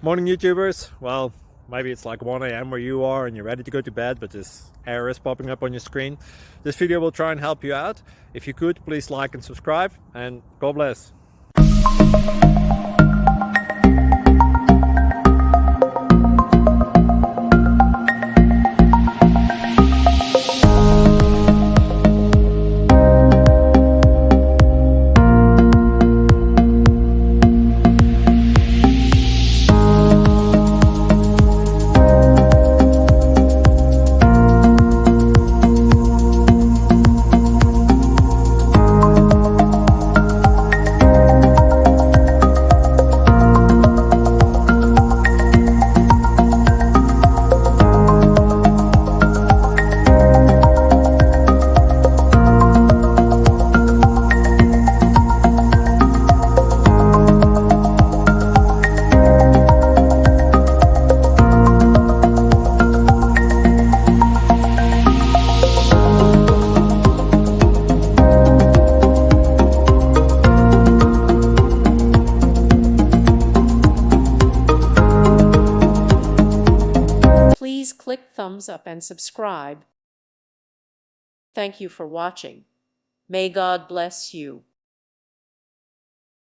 Morning YouTubers. Well, maybe it's like 1 a.m. where you are and you're ready to go to bed, but this error is popping up on your screen. This video will try and help you out. If you could, please like and subscribe, and God bless. Please click thumbs up and subscribe. Thank you for watching. May God bless you.